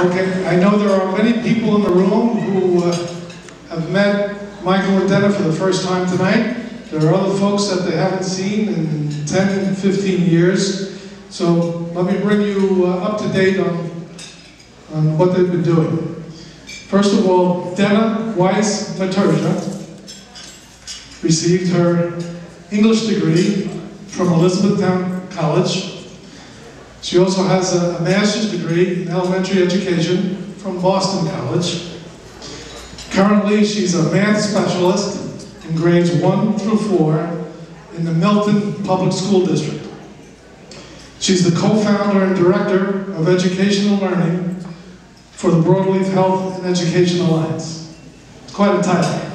Okay, I know there are many people in the room who have met Michael and Denna for the first time tonight. There are other folks that they haven't seen in 10, 15 years. So let me bring you up to date on what they've been doing. First of all, Denna Matergia received her English degree from Elizabethtown College. She also has a master's degree in elementary education from Boston College. Currently, she's a math specialist in grades 1 through 4 in the Milton Public School District. She's the co-founder and director of educational learning for the Broadleaf Health and Education Alliance. It's quite a title.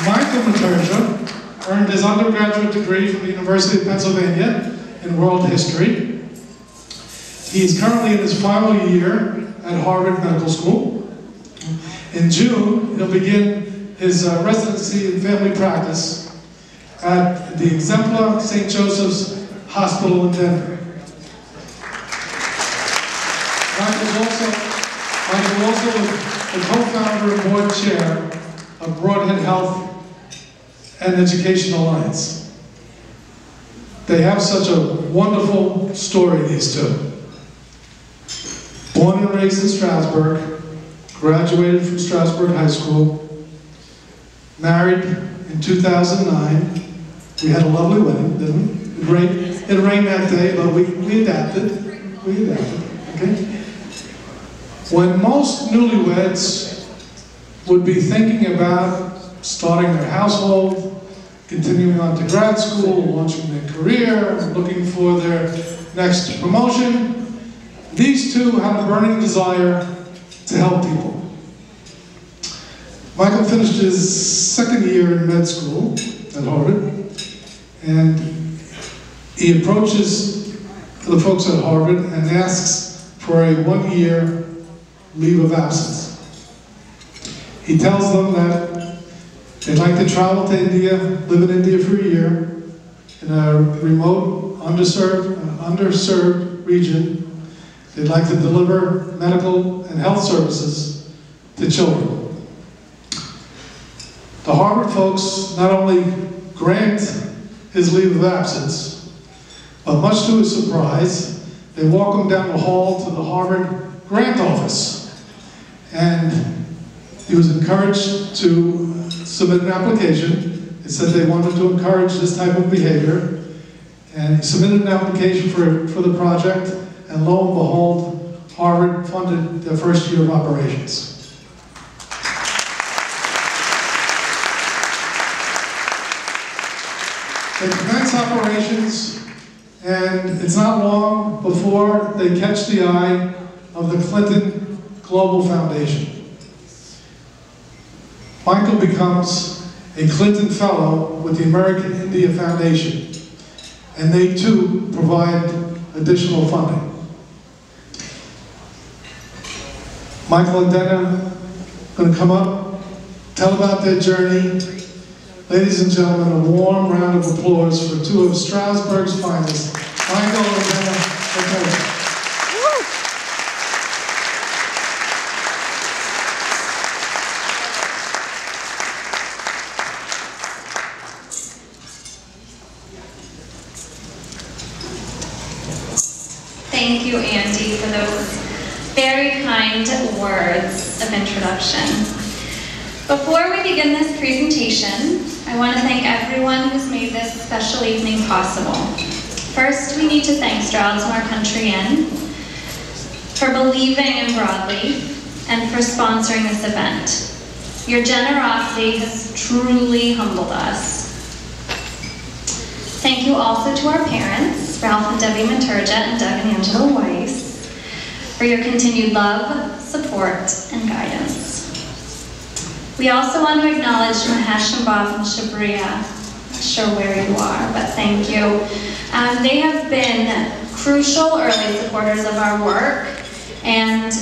Michael Matergia earned his undergraduate degree from the University of Pennsylvania in World History. He is currently in his final year at Harvard Medical School. In June, he'll begin his residency in family practice at the Exemplar St. Joseph's Hospital in Denver. Michael also the co-founder and board chair of Broadhead Health and Education Alliance. They have such a wonderful story, these two. Born and raised in Stroudsburg, graduated from Stroudsburg High School, married in 2009. We had a lovely wedding, didn't we? It rained that day, but we adapted. Okay? When most newlyweds would be thinking about starting their household, continuing on to grad school, launching their career, looking for their next promotion, these two had a burning desire to help people. Michael finished his second year in med school at Harvard, and he approaches the folks at Harvard and asks for a 1-year leave of absence. He tells them that they'd like to travel to India, live in India for a year, in a remote, underserved region. They'd like to deliver medical and health services to children. The Harvard folks not only grant his leave of absence, but much to his surprise, they walk him down the hall to the Harvard grant office. And he was encouraged to submit an application. It said they wanted to encourage this type of behavior. And he submitted an application for the project, and lo and behold, Harvard funded their first year of operations. They commence operations, and it's not long before they catch the eye of the Clinton Global Foundation. Michael becomes a Clinton Fellow with the American India Foundation, and they too provide additional funding. Michael and Denna are going to come up, tell about their journey. Ladies and gentlemen, a warm round of applause for two of Stroudsburg's finest, Michael and Denna Matergia. Thank you, Andy, for those very kind words of introduction. Before we begin this presentation, I want to thank everyone who's made this special evening possible. First, we need to thank Stroudsmoor Country Inn for believing in Broadleaf and for sponsoring this event. Your generosity has truly humbled us. Thank you also to our parents, Ralph and Debbie Matergia and Doug and Angela Weiss, for your continued love, support, and guidance. We also want to acknowledge Mahesh and Bob and Shabriya. Not sure where you are, but thank you. They have been crucial early supporters of our work and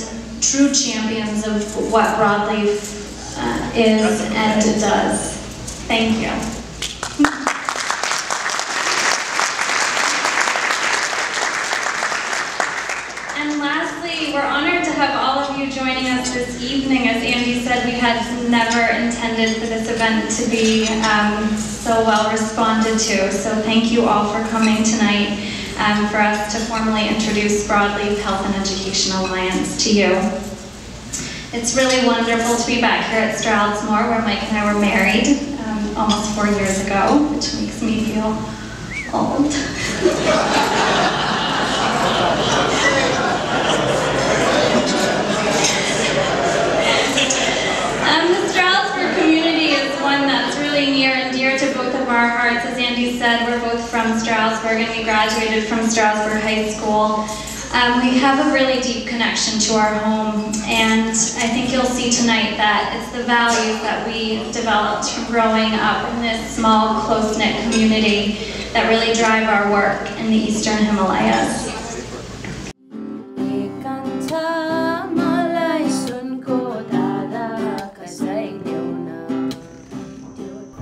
true champions of what Broadleaf is and does. Thank you. never intended for this event to be so well responded to. So thank you all for coming tonight for us to formally introduce Broadleaf Health and Education Alliance to you. It's really wonderful to be back here at Stroudsmoor, where Mike and I were married almost 4 years ago, which makes me feel old. The Stroudsburg community is one that's really near and dear to both of our hearts. As Andy said, we're both from Stroudsburg, and we graduated from Stroudsburg High School. We have a really deep connection to our home, and I think you'll see tonight that it's the values that we developed from growing up in this small, close-knit community that really drive our work in the Eastern Himalayas.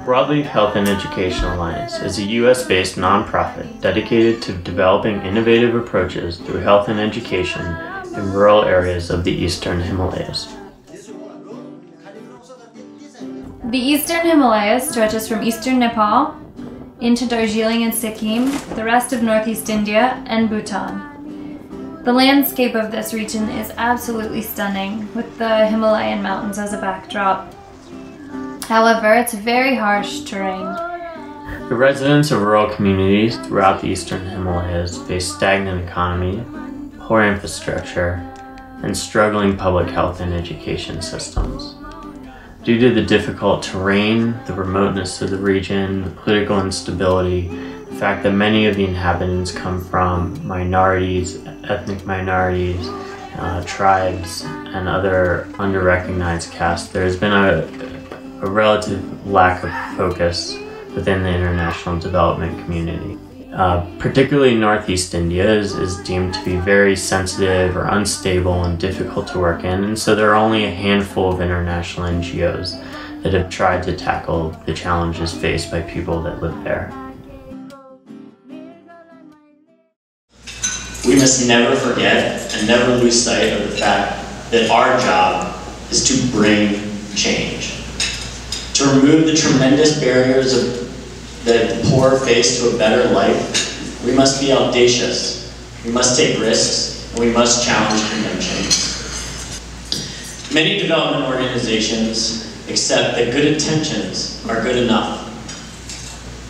Broadleaf Health and Education Alliance is a U.S.-based nonprofit dedicated to developing innovative approaches through health and education in rural areas of the Eastern Himalayas. The Eastern Himalayas stretches from eastern Nepal into Darjeeling and Sikkim, the rest of Northeast India, and Bhutan. The landscape of this region is absolutely stunning, with the Himalayan mountains as a backdrop. However, it's very harsh terrain. The residents of rural communities throughout the Eastern Himalayas face stagnant economy, poor infrastructure, and struggling public health and education systems. Due to the difficult terrain, the remoteness of the region, the political instability, the fact that many of the inhabitants come from minorities, ethnic minorities, tribes, and other under-recognized castes, there has been a relative lack of focus within the international development community. Particularly Northeast India is deemed to be very sensitive or unstable and difficult to work in, and so there are only a handful of international NGOs that have tried to tackle the challenges faced by people that live there. We must never forget and never lose sight of the fact that our job is to bring change. To remove the tremendous barriers that the poor face to a better life, we must be audacious, we must take risks, and we must challenge conventions. Many development organizations accept that good intentions are good enough.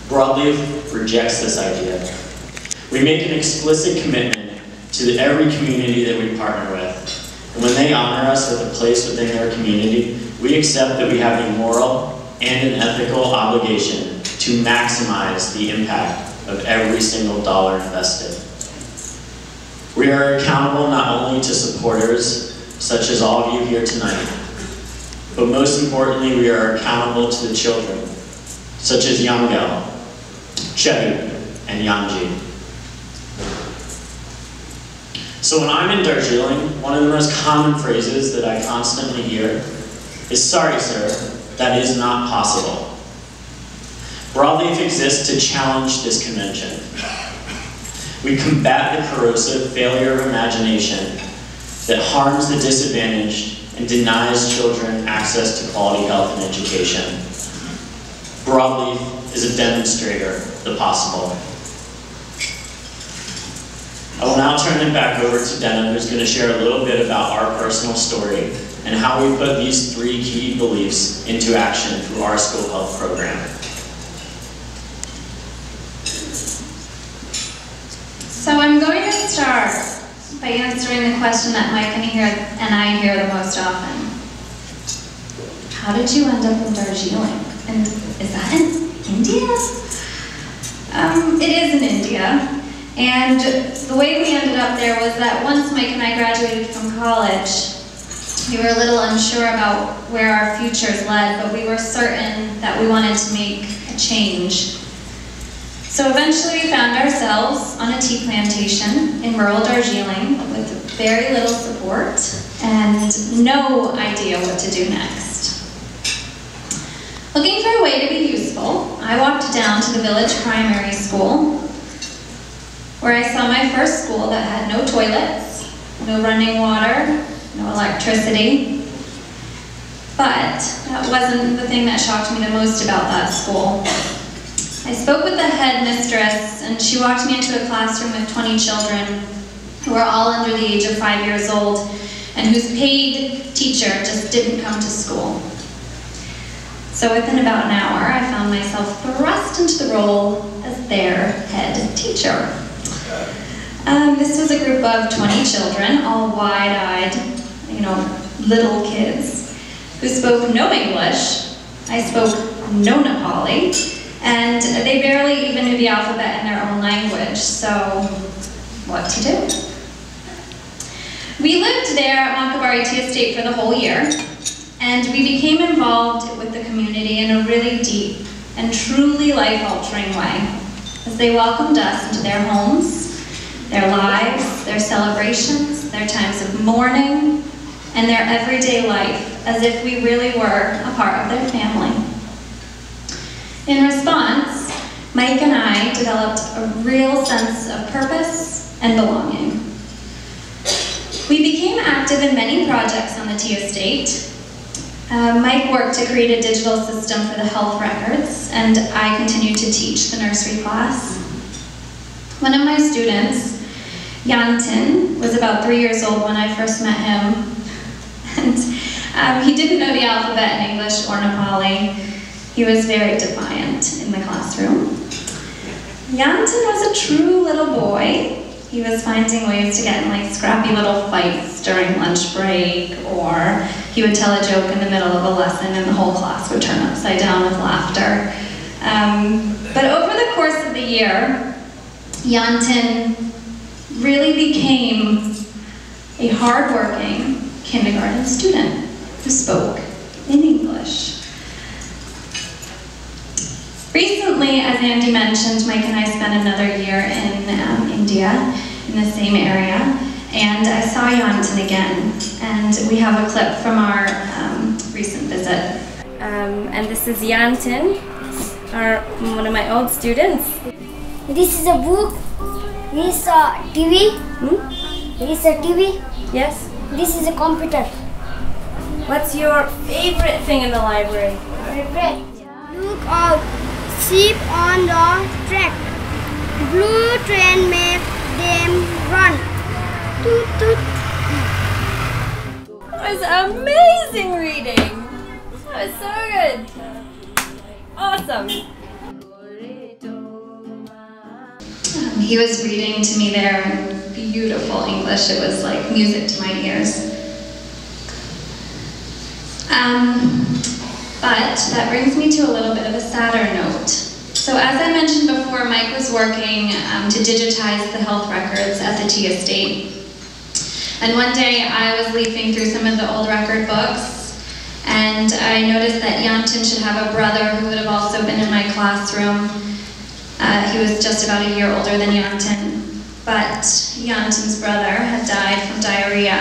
Broadleaf rejects this idea. We make an explicit commitment to every community that we partner with, and when they honor us with a place within their community, we accept that we have a moral and an ethical obligation to maximize the impact of every single dollar invested. We are accountable not only to supporters, such as all of you here tonight, but most importantly, we are accountable to the children, such as Yangel, Chedu, and Yanji. So when I'm in Darjeeling, one of the most common phrases that I constantly hear is, "Sorry, sir, that is not possible." Broadleaf exists to challenge this convention. We combat the corrosive failure of imagination that harms the disadvantaged and denies children access to quality health and education. Broadleaf is a demonstrator of the possible. I will now turn it back over to Denna, who's going to share a little bit about our personal story and how we put these 3 key beliefs into action through our school health program. So I'm going to start by answering the question that Mike and I hear the most often. How did you end up in Darjeeling? And is that in India? It is in India. And the way we ended up there was that once Mike and I graduated from college, we were a little unsure about where our futures led, but we were certain that we wanted to make a change. So eventually we found ourselves on a tea plantation in rural Darjeeling with very little support and no idea what to do next. Looking for a way to be useful, I walked down to the village primary school, where I saw my first school that had no toilets, no running water, no electricity. But that wasn't the thing that shocked me the most about that school. I spoke with the headmistress, and she walked me into a classroom with 20 children who were all under the age of 5 years old and whose paid teacher just didn't come to school. So within about an hour, I found myself thrust into the role as their head teacher. This was a group of 20 children, all wide-eyed, little kids, who spoke no English. I spoke no Nepali, and they barely even knew the alphabet in their own language, so what to do? We lived there at Makabari Tea Estate for the whole year, and we became involved with the community in a really deep and truly life-altering way, as they welcomed us into their homes, their lives, their celebrations, their times of mourning, and their everyday life, as if we really were a part of their family. In response, Mike and I developed a real sense of purpose and belonging. We became active in many projects on the tea estate. Mike worked to create a digital system for the health records, and I continued to teach the nursery class. One of my students, Yantin, was about 3 years old when I first met him, and he didn't know the alphabet in English or Nepali. He was very defiant in the classroom. Yantin was a true little boy. He was finding ways to get in scrappy little fights during lunch break, or he would tell a joke in the middle of a lesson and the whole class would turn upside down with laughter. But over the course of the year, Yantin really became a hardworking kindergarten student who spoke in English. Recently, as Andy mentioned, Mike and I spent another year in India, in the same area, and I saw Yantin again, and we have a clip from our recent visit. And this is Yantin, one of my old students. This is a book. This is a TV. This is a TV. Yes. This is a computer. What's your favorite thing in the library? Favorite. Look out. Sheep on the track. Blue train make them run. Toot toot. That was amazing reading. That was so good. Awesome. He was reading to me there in beautiful English. It was like music to my ears. But that brings me to a little bit of a sadder note. So as I mentioned before, Mike was working to digitize the health records at the tea estate. And one day I was leafing through some of the old record books, and I noticed that Yantin should have a brother who would have also been in my classroom. He was just about a year older than Yantin, but Yantin's brother had died from diarrhea.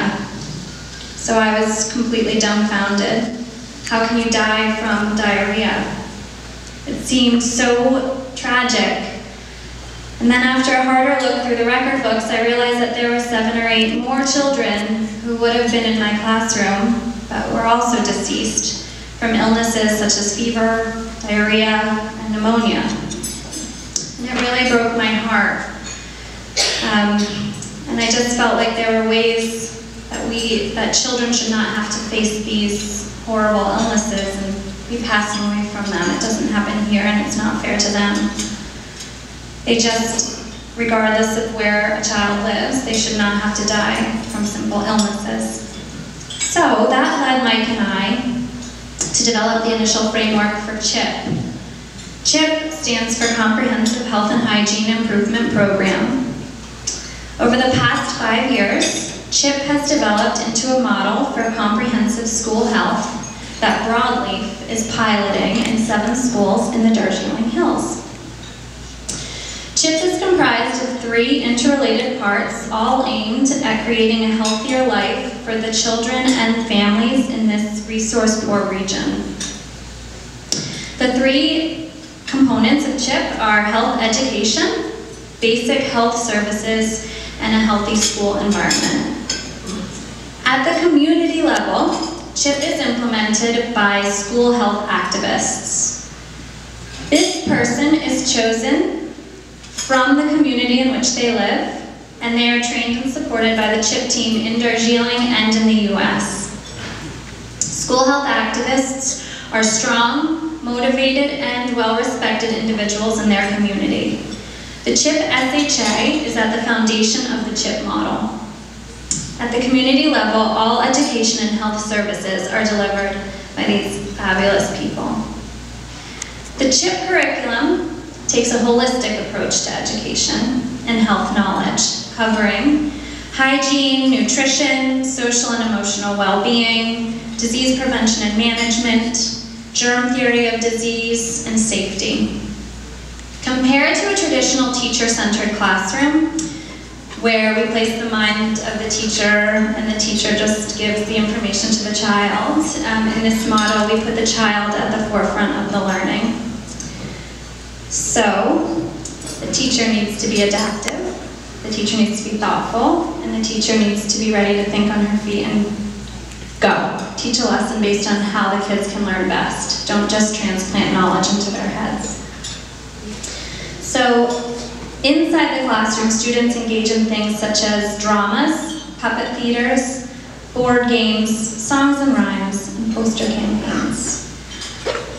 So I was completely dumbfounded. How can you die from diarrhea? It seemed so tragic. And then after a harder look through the record books, I realized that there were 7 or 8 more children who would have been in my classroom, but were also deceased from illnesses such as fever, diarrhea, and pneumonia. And it really broke my heart. And I just felt like there were ways that children should not have to face these horrible illnesses and be passing away from them. It doesn't happen here, and it's not fair to them. They just, regardless of where a child lives, they should not have to die from simple illnesses. So that led Mike and I to develop the initial framework for CHIP. CHIP stands for Comprehensive Health and Hygiene Improvement Program. Over the past 5 years, CHIP has developed into a model for comprehensive school health that Broadleaf is piloting in 7 schools in the Darjeeling Hills. CHIP is comprised of 3 interrelated parts, all aimed at creating a healthier life for the children and families in this resource-poor region. The 3 components of CHIP are health education, basic health services, and a healthy school environment. At the community level, CHIP is implemented by school health activists. This person is chosen from the community in which they live, and they are trained and supported by the CHIP team in Darjeeling and in the US. School health activists are strong, motivated, and well-respected individuals in their community. The CHIP SHA is at the foundation of the CHIP model. At the community level, all education and health services are delivered by these fabulous people. The CHIP curriculum takes a holistic approach to education and health knowledge, covering hygiene, nutrition, social and emotional well-being, disease prevention and management, germ theory of disease, and safety. Compared to a traditional teacher-centered classroom, where we place the mind of the teacher and the teacher just gives the information to the child, in this model we put the child at the forefront of the learning. So, the teacher needs to be adaptive, the teacher needs to be thoughtful, and the teacher needs to be ready to think on her feet and go. Teach a lesson based on how the kids can learn best. Don't just transplant knowledge into their heads. So, inside the classroom, students engage in things such as dramas, puppet theaters, board games, songs and rhymes, and poster campaigns.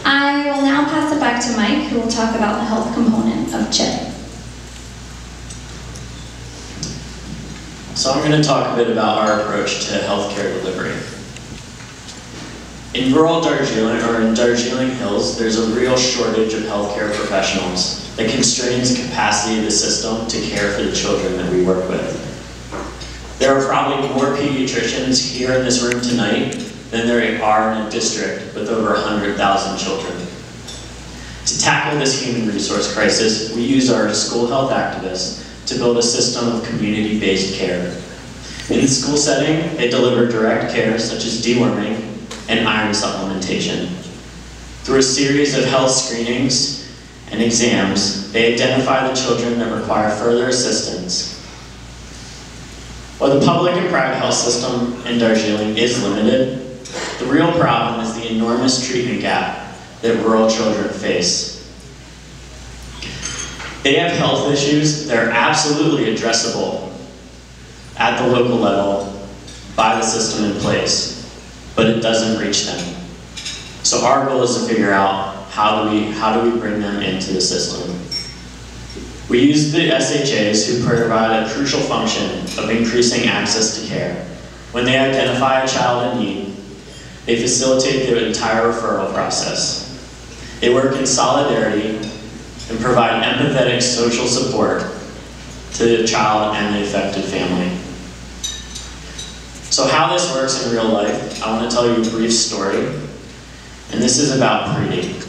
I will now pass it back to Mike, who will talk about the health component of CHIP. So I'm going to talk a bit about our approach to healthcare delivery. In rural Darjeeling, or in Darjeeling Hills, there's a real shortage of healthcare professionals that constrains the capacity of the system to care for the children that we work with. There are probably more pediatricians here in this room tonight than there are in a district with over 100,000 children. To tackle this human resource crisis, we use our school health activists to build a system of community-based care. In the school setting, they deliver direct care such as deworming and iron supplementation. Through a series of health screenings and exams, they identify the children that require further assistance. While the public and private health system in Darjeeling is limited, the real problem is the enormous treatment gap that rural children face. They have health issues that are absolutely addressable at the local level by the system in place, but it doesn't reach them. So our goal is to figure out how do we bring them into the system. We use the SHAs, who provide a crucial function of increasing access to care. When they identify a child in need, they facilitate the entire referral process. They work in solidarity and provide empathetic social support to the child and the affected family. So how this works in real life, I want to tell you a brief story, and this is about Preeti.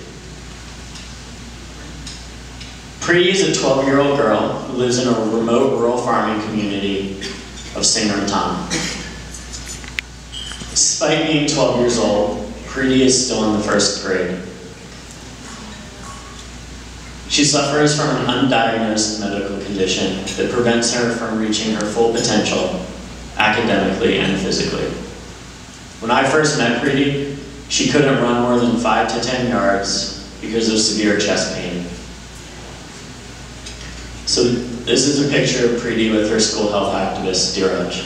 Preeti is a 12-year-old girl who lives in a remote rural farming community of Singleton. Despite being 12 years old, Preeti is still in the first grade. She suffers from an undiagnosed medical condition that prevents her from reaching her full potential academically and physically. When I first met Preeti, she couldn't run more than 5 to 10 yards because of severe chest pain. So this is a picture of Preeti with her school health activist, Dheeraj.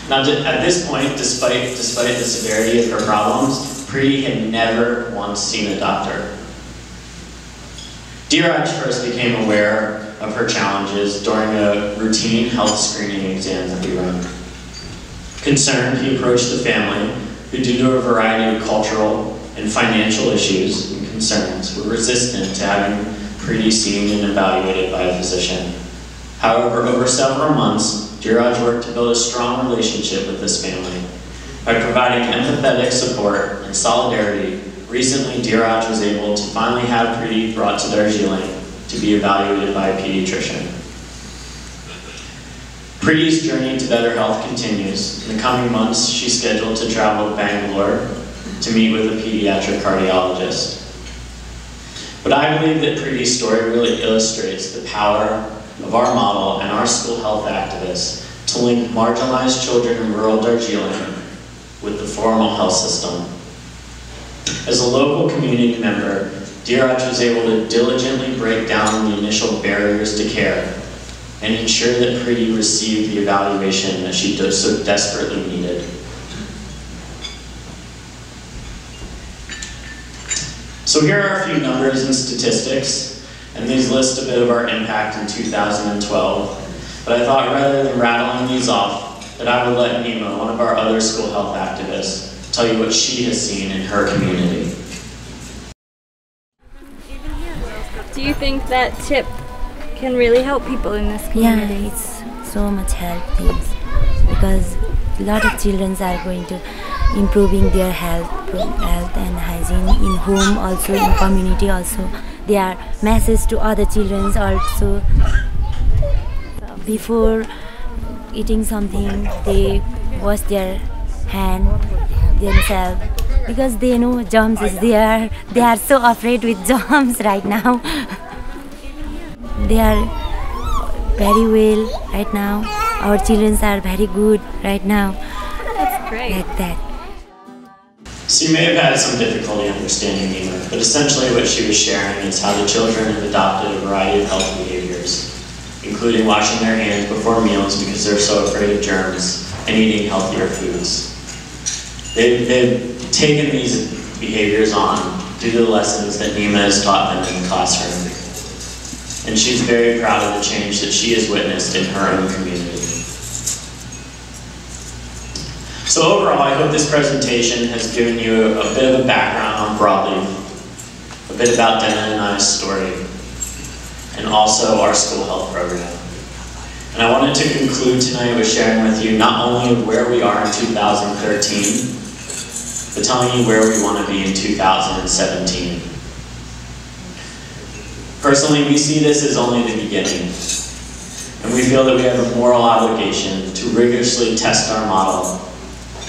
Now at this point, despite the severity of her problems, Preeti had never once seen a doctor. Dheeraj first became aware of her challenges during a routine health screening exam that we run. Concerned, he approached the family, who due to a variety of cultural and financial issues and concerns were resistant to having Preeti seen and evaluated by a physician. However, over several months, Dheeraj worked to build a strong relationship with this family. By providing empathetic support and solidarity, recently Dheeraj was able to finally have Preeti brought to Darjeeling to be evaluated by a pediatrician. Preeti's journey to better health continues. In the coming months, she's scheduled to travel to Bangalore to meet with a pediatric cardiologist. But I believe that Preeti's story really illustrates the power of our model and our school health activists to link marginalized children in rural Darjeeling with the formal health system. As a local community member, DRH was able to diligently break down the initial barriers to care and ensure that Preeti received the evaluation that she so desperately needed. So here are a few numbers and statistics, and these list a bit of our impact in 2012, but I thought rather than rattling these off, that I would let Nima, one of our other school health activists, tell you what she has seen in her community. Do you think that tip can really help people in this community? Yeah, it's so much help things, because a lot of children are going to improving their health and hygiene in home, also in community, also their message to other children also. Before eating something, they wash their hand themselves, because they know germs is there. They are so afraid with germs right now. They are very well right now. Our children are very good right now. That's great. Like that. So you may have had some difficulty understanding Nima, but essentially what she was sharing is how the children have adopted a variety of health behaviors, including washing their hands before meals because they're so afraid of germs, and eating healthier foods. They've taken these behaviors on due to the lessons that Nima has taught them in the classroom. And she's very proud of the change that she has witnessed in her own community. So overall, I hope this presentation has given you a bit of a background on Broadleaf, a bit about Denna and I's story, and also our school health program. And I wanted to conclude tonight with sharing with you not only where we are in 2013, but telling you where we want to be in 2017. Personally, we see this as only the beginning, and we feel that we have a moral obligation to rigorously test our model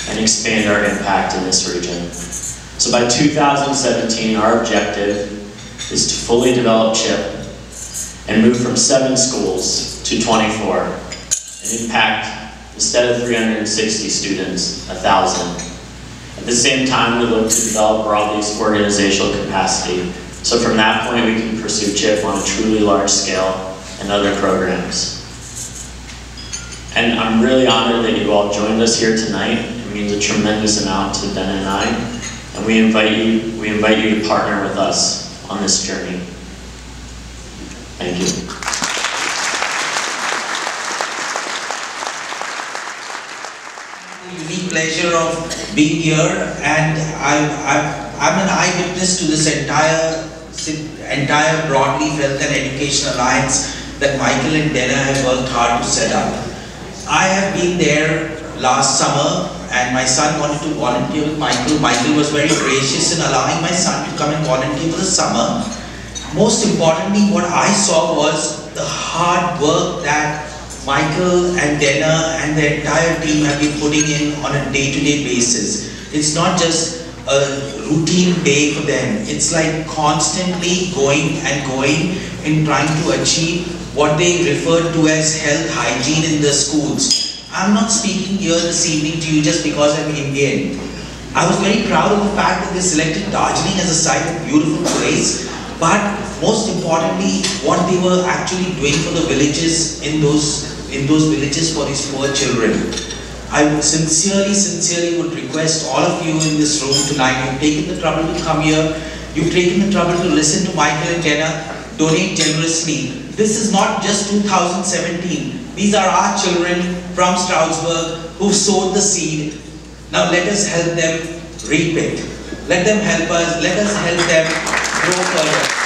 and expand our impact in this region. So by 2017, our objective is to fully develop CHIP and move from 7 schools to 24 and impact, instead of 360 students, 1,000. At the same time, we look to develop Broadleaf's organizational capacity, so from that point we can pursue CHIP on a truly large scale and other programs. And I'm really honored that you all joined us here tonight. It means a tremendous amount to Denna and I, and we invite you to partner with us on this journey. Thank you. Unique pleasure of being here, and I'm an eyewitness to this entire Broadleaf Health and Education Alliance that Michael and Denna have worked hard to set up. I have been there last summer, and my son wanted to volunteer with Michael. Michael was very gracious in allowing my son to come and volunteer for the summer. Most importantly, what I saw was the hard work that Michael and Denna and the entire team have been putting in on a day-to-day basis. It's not just a routine day for them. It's like constantly going and going in trying to achieve what they refer to as health hygiene in the schools. I'm not speaking here this evening to you just because I'm Indian. I was very proud of the fact that they selected Darjeeling as a site of beautiful place, but most importantly, what they were actually doing for the villages in those villages for these poor children. I would sincerely would request all of you in this room tonight, you've taken the trouble to come here, you've taken the trouble to listen to Michael and Denna, donate generously. This is not just 2017. These are our children from Stroudsburg who sowed the seed. Now let us help them reap it. Let them help us, let us help them grow further.